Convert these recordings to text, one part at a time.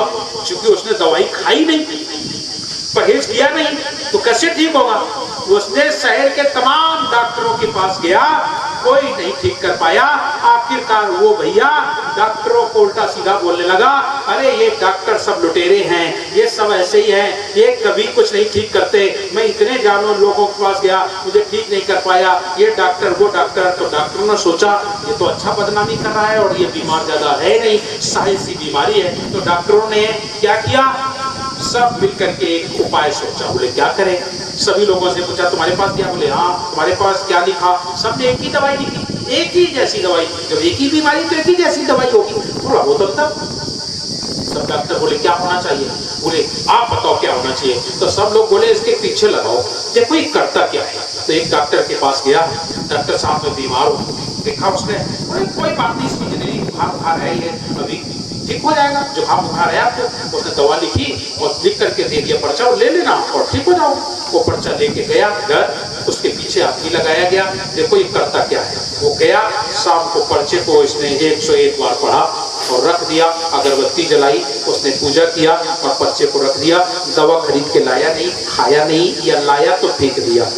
हुआ, क्योंकि उसने दवाई खाई नहीं, परहेज किया नहीं, तो कैसे ठीक होगा। उसने शहर के तमाम डॉक्टरों के पास गया, कोई नहीं ठीक कर पाया। आखिरकार वो भैया डॉक्टरों को उल्टा सीधा बोलने लगा, अरे ये डॉक्टर सब लुटेरे हैं, ये सब ऐसे ही हैं, ये कभी कुछ नहीं ठीक करते। मैं इतने जानो लोगों के पास गया, मुझे ठीक नहीं कर पाया, ये डॉक्टर वो डॉक्टर। तो डॉक्टरों ने सोचा ये तो अच्छा बदनामी कर रहा है और ये बीमार ज्यादा है नहीं, शायद सी बीमारी है। तो डॉक्टरों ने क्या किया, सब मिलकर के एक उपाय सोचा। बोले क्या करें, सभी लोगों से पूछा तुम्हारे पास क्या, बोले हाँ। तुम्हारे पास क्या लिखा, सबने एक ही दवाई लिखी, एक ही जैसी दवाई। जब एक ही बीमारी तो एक ही जैसी दवाई होगी, थोड़ा बहुत अंतर। सब डॉक्टर बोले क्या होना चाहिए, बोले आप बताओ क्या होना चाहिए। तो सब लोग बोले इसके पीछे लगाओ, देखो ये करता क्या है। तो एक डॉक्टर के पास गया, डॉक्टर साहब में बीमार हो, देखा उसने, कोई बात नहीं, इसमें नहीं, बुखार है, ये अभी ठीक हो जाएगा, जुकाम बुखार है आपको। उसने दवा लिखी और लिख करके दे दिया, पर्चा ले लेना और ठीक हो जाओ। वो पर्चा लेके गया घर, उसके पीछे आदमी लगाया गया, देखो ये करता क्या है। वो गया, शाम को पर्चे को इसने 101 बार पढ़ा और रख दिया, अगरबत्ती जलाई, उसने पूजा किया और पर्चे को रख दिया। दवा खरीद के लाया नहीं, खाया नहीं, या लाया तो फेंक दिया।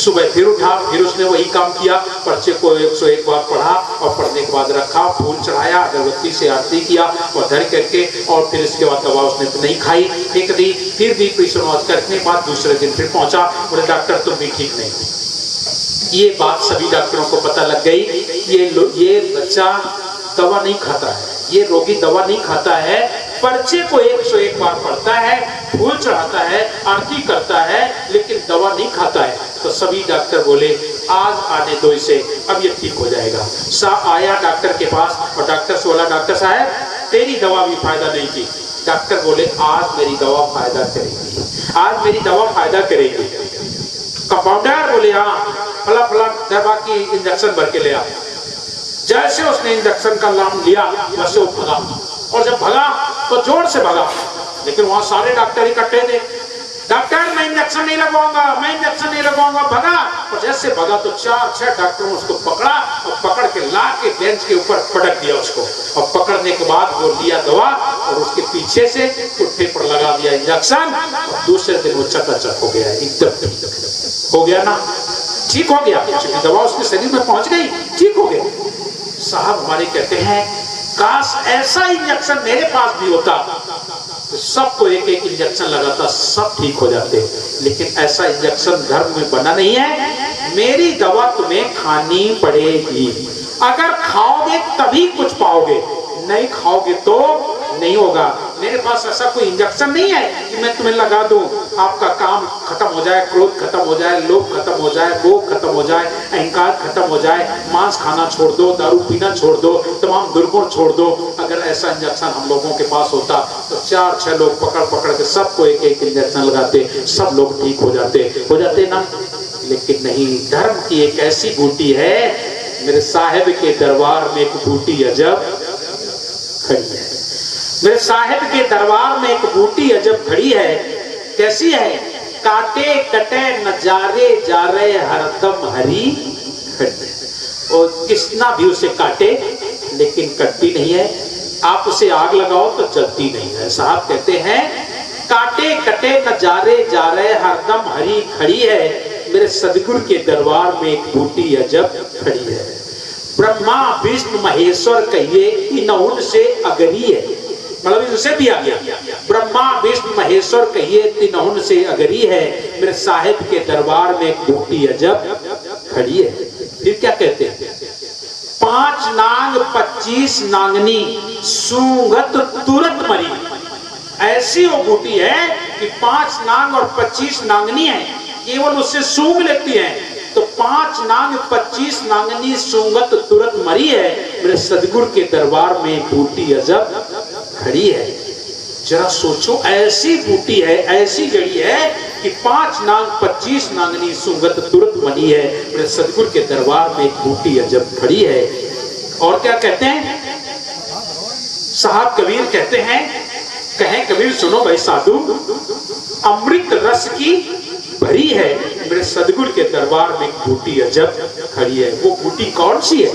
सुबह फिर उठा, फिर उसने वही काम किया, पर्चे को 101 बार पढ़ा और पढ़ने के बाद रखा, फूल चढ़ाया, अगरबत्ती से आरती किया और धर करके, और फिर इसके बाद दवा उसने तो नहीं खाई, फेंक दी। फिर भी नमाज करने के बाद दूसरे दिन फिर पहुंचा, बोले डॉक्टर तुम भी ठीक नहीं। ये बात सभी डॉक्टरों को पता लग गई, ये बच्चा दवा नहीं खाता है, ये रोगी दवा नहीं खाता है, पर्चे को 101 बार पढ़ता है, फूल चढ़ाता है, आरती करता है, लेकिन दवा नहीं खाता है। तो सभी डॉक्टर बोले आज आने दो इसे, अब ये ठीक हो जाएगा। आया डॉक्टर के पास और डॉक्टर से बोला डॉक्टर साहब तेरी दवा भी फायदा नहीं की। डॉक्टर बोले आज मेरी दवा फायदा करेगी, आज मेरी दवा फायदा करेगी। कंपाउंडर बोले हाँ, फला फला दवा की इंजेक्शन भर के ले आ। जैसे उसने इंजेक्शन का नाम लिया वैसे वो भगा, और जब भगा तो जोर से भगा, लेकिन वहां सारे डॉक्टर इकट्ठे थे। डॉक्टर मैं इंजेक्शन नहीं लगवाऊंगा, मैं इंजेक्शन नहीं लगवाऊंगा, भगा। और जैसे भगा तो 4-6 डॉक्टरों ने उसको पकड़ा और पकड़ के ला के बेंच के ऊपर पटक दिया उसको, और पकड़ने के बाद वो लिया दवा और उसके पीछे से पुट्ठे पर लगा दिया इंजेक्शन, और दूसरे दिन वो चकाचक हो गया, एकदम हो गया ना, ठीक हो गया, क्योंकि दवा उसके शरीर में पहुंच गई, ठीक हो गया। साहब हमारे कहते हैं काश ऐसा इंजेक्शन मेरे पास भी होता तो सबको एक एक इंजेक्शन लगाता, सब ठीक हो जाते, लेकिन ऐसा इंजेक्शन धर्म में बना नहीं है। मेरी दवा तुम्हें खानी पड़ेगी, अगर खाओगे तभी कुछ पाओगे, नहीं खाओगे तो नहीं होगा। मेरे पास ऐसा कोई इंजेक्शन नहीं है कि मैं तुम्हें लगा दूं, आपका काम खत्म हो जाए, क्रोध खत्म हो जाए, लोभ खत्म हो जाए, भोग खत्म हो जाए, अहंकार खत्म हो जाए, मांस खाना छोड़ दो, दारू पीना छोड़ दो, तमाम दुर्गुण छोड़ दो। अगर ऐसा इंजेक्शन हम लोगों के पास होता तो 4-6 लोग पकड़ पकड़ के सबको एक एक इंजेक्शन लगाते, सब लोग ठीक हो जाते ना। लेकिन नहीं, धर्म की एक ऐसी बूटी है, मेरे साहेब के दरबार में एक बूटी अजब खड़ी है, मेरे साहेब के दरबार में एक बूटी अजब खड़ी है। कैसी है, काटे कटे नजारे जा रहे हरदम हरी खड़ी, और कितना भी उसे काटे लेकिन कटती नहीं है, आप उसे आग लगाओ तो जलती नहीं है। साहब कहते हैं काटे कटे नजारे जा रहे हरदम हरी खड़ी है, मेरे सदगुरु के दरबार में एक बूटी अजब खड़ी है। ब्रह्मा विष्णु महेश्वर कहिए तीनों से अगरी है, मतलब इनसे भी आ गया, ब्रह्मा विष्णु महेश्वर कहिए तीनों से अगरी है, मेरे साहिब के दरबार में एक बूटी अजब खड़ी है। फिर क्या कहते हैं, 5 नांग 25 नांगनी सूंघत तुरंत मरी। ऐसी वो बूटी है कि 5 नांग और 25 नांगनी है, केवल उससे सूंघ लेती है तो 5 नांग 25 नांगनी सूंघत तुरंत मरी है, मेरे सदगुरु के दरबार में बूटी अजब खड़ी है। जरा सोचो, ऐसी बूटी है, ऐसी जड़ी है कि 5 नांग 25 नांगनी सूंघत तुरंत मरी है, मेरे सदगुरु के दरबार में बूटी अजब खड़ी है। और क्या कहते हैं साहब, कबीर कहते हैं, कहें कबीर सुनो भाई साधु, अमृत रस की भरी है, मेरे सदगुरु के दरबार में बूटी अजब खड़ी है। वो बूटी कौन सी है,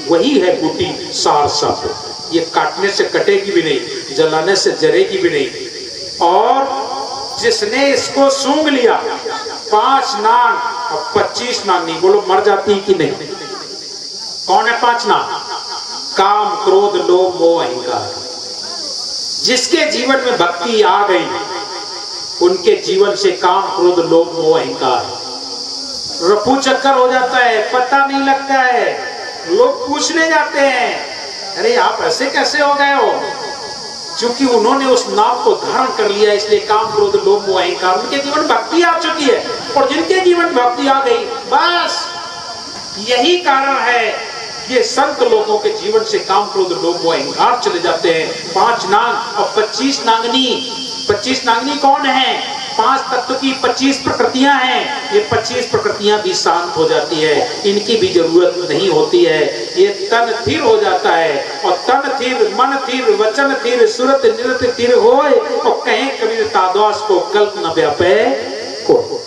वही है बूटी सार सत्य। ये काटने से कटेगी भी नहीं, जलाने से जरेगी भी नहीं। और जिसने इसको सूंघ लिया 5 नाग और 25 नागनी, बोलो मर जाती कि नहीं? कौन है 5 नाग? काम, क्रोध, लोभ, मोह, अहंकार। जिसके जीवन में भक्ति आ गई उनके जीवन से काम, क्रोध, लोभ, मोह, अहंकार रफू चक्कर हो जाता है, पता नहीं लगता है। लोग पूछने जाते हैं अरे आप ऐसे कैसे हो गए हो? क्योंकि उन्होंने उस नाम को धारण कर लिया, इसलिए काम, क्रोध, लोभ, मोह, अहंकार, उनके जीवन भक्ति आ चुकी है। और जिनके जीवन भक्ति आ गई, बस यही कारण है ये संत लोगों के जीवन से काम, क्रोध, लोभ, मोह, अहंकार चले जाते हैं। 5 नाग और 25 नागनी। 25 नागनी कौन है? 5 तत्व की 25 प्रकृतियां हैं। ये 25 प्रकृतियां भी शांत हो जाती है, इनकी भी जरूरत नहीं होती है। ये तन थिर हो जाता है, और तन थिर, मन थिर, वचन थिर, सुरत निरत थिर होए, और कहें कबीर ताद्वास को कल्प न व्यापे को।